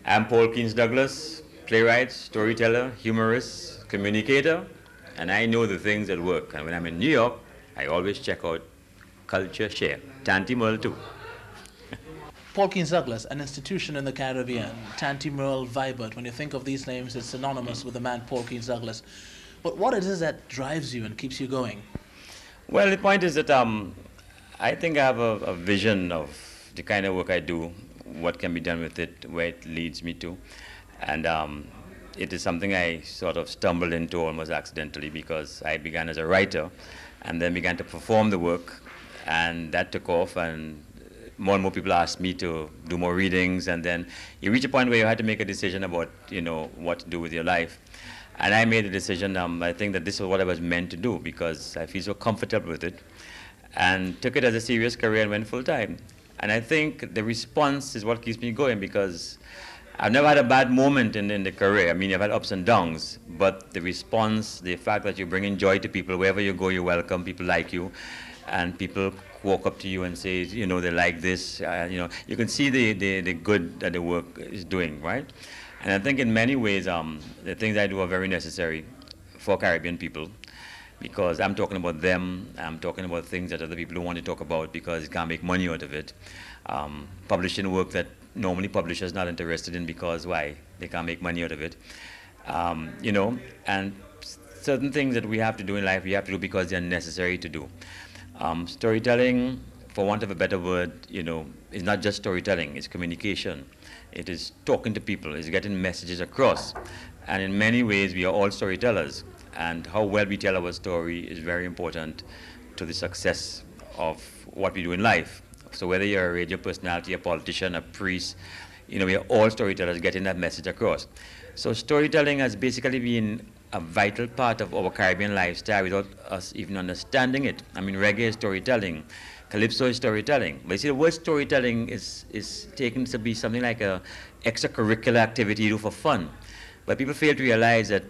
I'm Paul Keens Douglas, playwright, storyteller, humorist, communicator, and I know the things that work. And when I'm in New York, I always check out CultureShare, Tanti Merle too. Paul Keens Douglas, an institution in the Caribbean. Tanti Merle, Vibert. When you think of these names, it's synonymous with the man Paul Keens Douglas. But what it is that drives you and keeps you going? Well, the point is that I think I have a vision of the kind of work I do, what can be done with it, where it leads me to. And it is something I sort of stumbled into almost accidentally, because I began as a writer and then began to perform the work, and that took off, and more and more people asked me to do more readings, and then you reach a point where you had to make a decision about, what to do with your life. And I made a decision. I think that this is what I was meant to do, because I feel so comfortable with it, and took it as a serious career and went full time. And I think the response is what keeps me going, because I've never had a bad moment in the career. I mean, I've had ups and downs, but the response, the fact that you're bringing joy to people, wherever you go, you're welcome, people like you, and people walk up to you and say, they like this, you can see the good that the work is doing, right? And I think in many ways, the things I do are very necessary for Caribbean people, because I'm talking about them, I'm talking about things that other people don't want to talk about because you can't make money out of it. Publishing work that normally publishers not interested in, because why? They can't make money out of it. And certain things that we have to do in life, we have to do because they're necessary to do. Storytelling, for want of a better word, is not just storytelling, it's communication. It is talking to people, it's getting messages across. And in many ways, we are all storytellers. And how well we tell our story is very important to the success of what we do in life. So whether you're a radio personality, a politician, a priest, we are all storytellers getting that message across. So storytelling has basically been a vital part of our Caribbean lifestyle without us even understanding it. I mean, reggae is storytelling, calypso is storytelling. But you see, the word storytelling is taken to be something like a extracurricular activity you do for fun. But people fail to realize that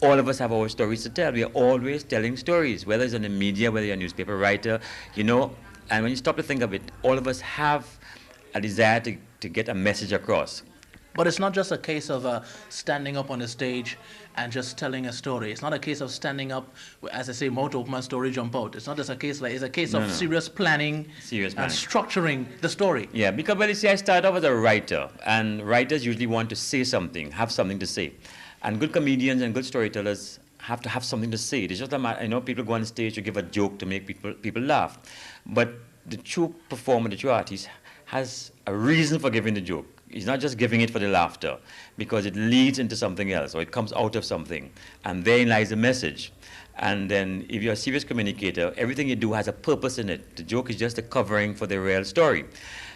all of us have our stories to tell. We are always telling stories, whether it's in the media, whether you're a newspaper writer, and when you stop to think of it, all of us have a desire to get a message across. But it's not just a case of standing up on a stage and just telling a story. It's not a case of standing up, as I say, mouth open, story jump out. It's not just a case it's a case of serious planning and structuring the story. Yeah, because, well, you see, I started off as a writer, and writers usually want to say something, have something to say. And good comedians and good storytellers have to have something to say. It's just a matter, people go on stage to give a joke to make people laugh. But the true performer, the true artist, has a reason for giving the joke. He's not just giving it for the laughter, because it leads into something else, or it comes out of something. And therein lies the message. And then if you're a serious communicator, everything you do has a purpose in it. The joke is just a covering for the real story.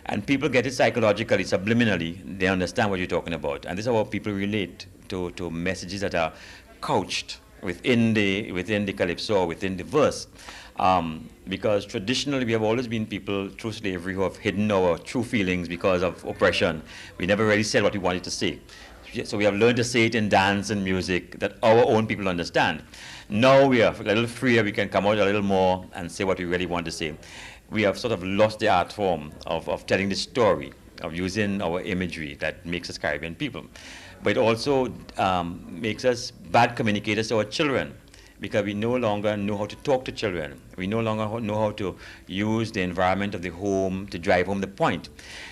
And people get it psychologically, subliminally. They understand what you're talking about. And this is how people relate to messages that are couched within the calypso, within the verse. Because traditionally we have always been people through slavery who have hidden our true feelings because of oppression. We never really said what we wanted to say. So we have learned to say it in dance and music that our own people understand. Now we are a little freer, we can come out a little more and say what we really want to say. We have sort of lost the art form of telling the story, of using our imagery that makes us Caribbean people. But it also makes us bad communicators to our children, because we no longer know how to talk to children. We no longer know how to use the environment of the home to drive home the point.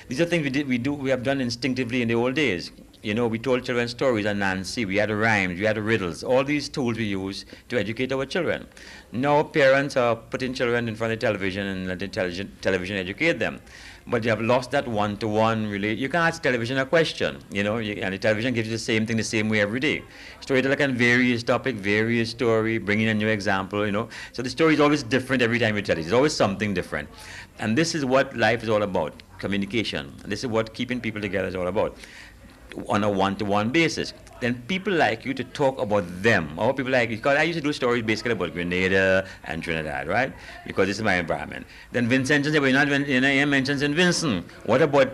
These are things we have done instinctively in the old days. We told children stories on Nancy, we had rhymes, we had riddles, all these tools we use to educate our children. Now parents are putting children in front of the television and let the television educate them. But you have lost that one-to-one relation. You can ask television a question, and the television gives you the same thing the same way every day. Storyteller can vary his topic, vary his story, bring in a new example, So the story is always different every time you tell it. There's always something different. And this is what life is all about, communication. And this is what keeping people together is all about, on a one-to-one basis. Then people like you to talk about them. Or people like you, because I used to do stories basically about Grenada and Trinidad, right? Because this is my environment. Then Vincent said, well, you're not mentions St. Vincent. What about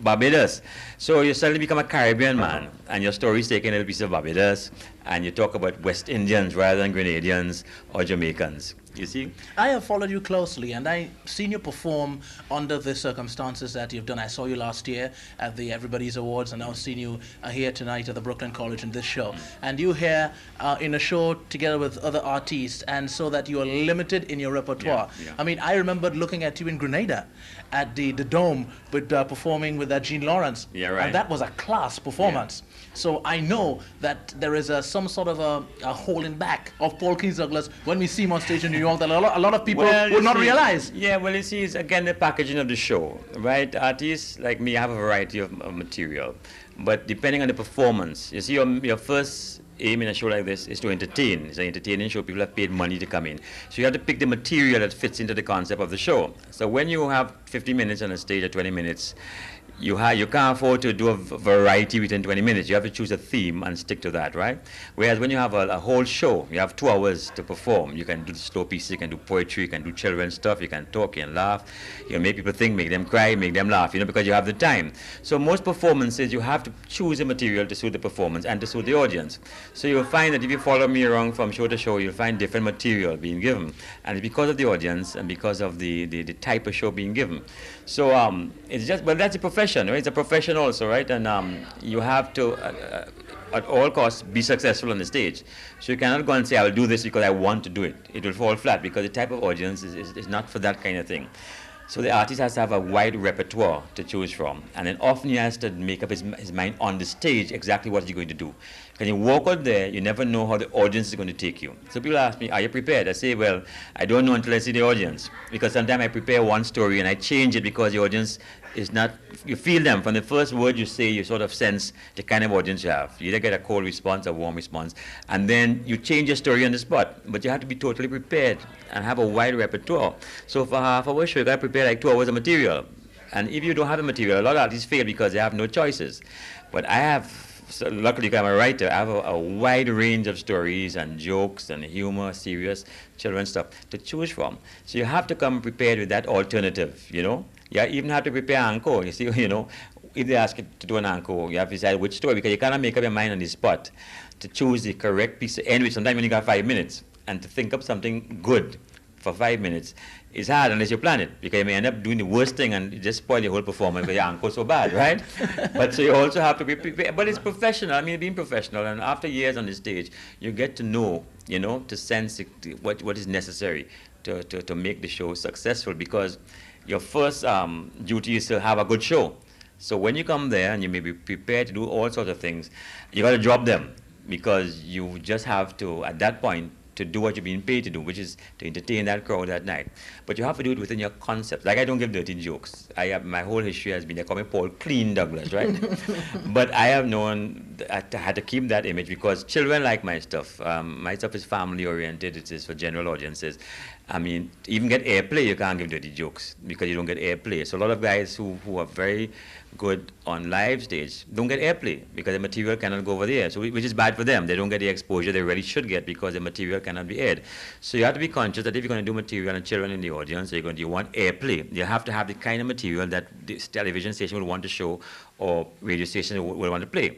Barbados? So you suddenly become a Caribbean man, and your story is taking a little piece of Barbados, and you talk about West Indians rather than Grenadians or Jamaicans. you see. I have followed you closely, and I've seen you perform under the circumstances that you've done. I saw you last year at the Everybody's Awards, and I've seen you here tonight at the Brooklyn College in this show. And you here in a show together with other artists, and so that you are limited in your repertoire. Yeah. I mean, I remember looking at you in Grenada at the Dome with performing with that Jean Lawrence. Yeah, right. And that was a class performance. Yeah. So I know that there is some sort of a holding back of Paul Keens Douglas when we see him on stage in New York that a lot of people would not realize. Yeah, well, you see, it's again the packaging of the show, right? Artists like me have a variety of material, but depending on the performance, you see, your first aim in a show like this is to entertain. It's an entertaining show. People have paid money to come in. So you have to pick the material that fits into the concept of the show. So when you have 50 minutes on a stage or 20 minutes, you can't afford to do a variety within 20 minutes. You have to choose a theme and stick to that, right? Whereas when you have a whole show, you have 2 hours to perform. You can do the slow pieces, you can do poetry, you can do children's stuff, you can talk, you can laugh, you can make people think, make them cry, make them laugh, because you have the time. So most performances, you have to choose a material to suit the performance and to suit the audience. So you'll find that if you follow me around from show to show, you'll find different material being given. And it's because of the audience and because of the type of show being given. So it's just, well, that's a profession, right? It's a profession also, right? And you have to, at all costs, be successful on the stage. So you cannot go and say, I will do this because I want to do it. It will fall flat because the type of audience is not for that kind of thing. So the artist has to have a wide repertoire to choose from. And then often he has to make up his mind on the stage exactly what he's going to do. When you walk out there, you never know how the audience is going to take you. So people ask me, are you prepared? I say, well, I don't know until I see the audience. Because sometimes I prepare one story and I change it because the audience is not, you feel them. From the first word you say, you sort of sense the kind of audience you have. You either get a cold response or warm response. And then you change your story on the spot. But you have to be totally prepared and have a wide repertoire. So for half hour show, you got to prepare like 2 hours of material. And if you don't have the material, a lot of artists fail because they have no choices. But I have, so luckily I'm a writer, I have a wide range of stories and jokes and humor, serious, children's stuff to choose from. So you have to come prepared with that alternative, You even have to prepare encore. You see, if they ask you to do an encore, you have to decide which story because you cannot make up your mind on the spot to choose the correct piece. Anyway, sometimes when you got 5 minutes and to think up something good for 5 minutes, it's hard unless you plan it because you may end up doing the worst thing and it just spoil your whole performance because your encore so bad, right? But so you also have to be prepared. But it's professional. I mean, being professional, and after years on the stage, you get to know, to sense what is necessary to make the show successful because your first duty is to have a good show. So when you come there and you may be prepared to do all sorts of things, you got to drop them because you just have to, at that point, to do what you're being paid to do, which is to entertain that crowd that night. But you have to do it within your concept. Like I don't give dirty jokes. My whole history has been, they call me Paul Clean Douglas, right? But I have known, I had to keep that image because children like my stuff. My stuff is family oriented, it is for general audiences. I mean, to even get airplay, you can't give dirty jokes because you don't get airplay. So a lot of guys who are very good on live stage don't get airplay because the material cannot go over there, so which is bad for them. They don't get the exposure they really should get because the material cannot be aired. So you have to be conscious that if you're going to do material and children in the audience, you want airplay. You have to have the kind of material that this television station will want to show or radio station will want to play.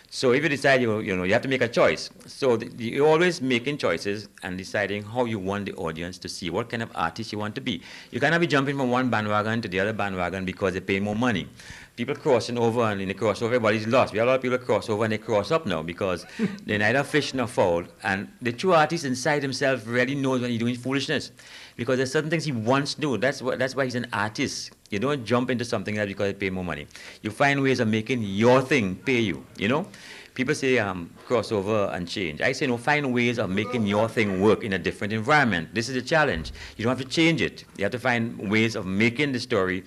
So if you decide, you have to make a choice. So you're always making choices and deciding how you want the audience to see, what kind of artist you want to be. You cannot be jumping from one bandwagon to the other bandwagon because they pay more money. People crossing over, and in the crossover, everybody's lost. We have a lot of people cross over and they cross up now because they're neither fish nor fowl. And the true artist inside himself really knows when he's doing foolishness because there's certain things he wants to do. That's why he's an artist. You don't jump into something else because they pay more money. You find ways of making your thing pay you, People say crossover and change. I say no, find ways of making your thing work in a different environment. This is a challenge. You don't have to change it. You have to find ways of making the story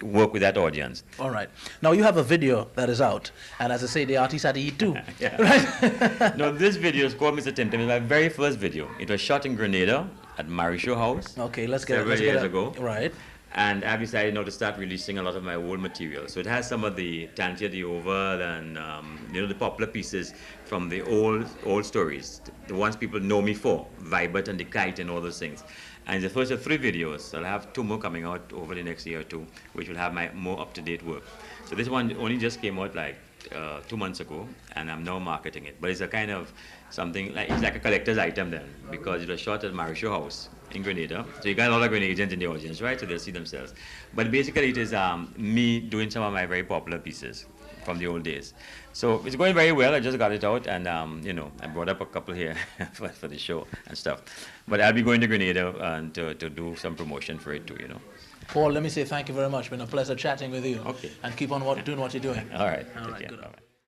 work with that audience. All right. Now you have a video that is out, and as I say, the artists had to eat too. Yeah. Right? No, this video is called Mr. Tim Tim. It's my very first video. It was shot in Grenada at Marisho House. Okay, let's get several years ago. Right. And I've decided now to start releasing a lot of my old material. So it has some of the Tantia the Oval and the popular pieces from the old stories, the ones people know me for, Vibert and the Kite and all those things. And the first of 3 videos, I'll have 2 more coming out over the next year or 2, which will have my more up-to-date work. So this one only just came out like 2 months ago, and I'm now marketing it. But it's a kind of something, like it's like a collector's item then, because it was shot at Marisho House in Grenada. So you got a lot of Grenadians in the audience, right? So they'll see themselves. But basically it is me doing some of my very popular pieces from the old days. So it's going very well. I just got it out, and you know, I brought up a couple here for the show and stuff. But I'll be going to Grenada to do some promotion for it too, you know. Paul, let me say thank you very much. It's been a pleasure chatting with you. Okay. And keep on doing what you're doing. All right. All Take right, care. good. Bye-bye.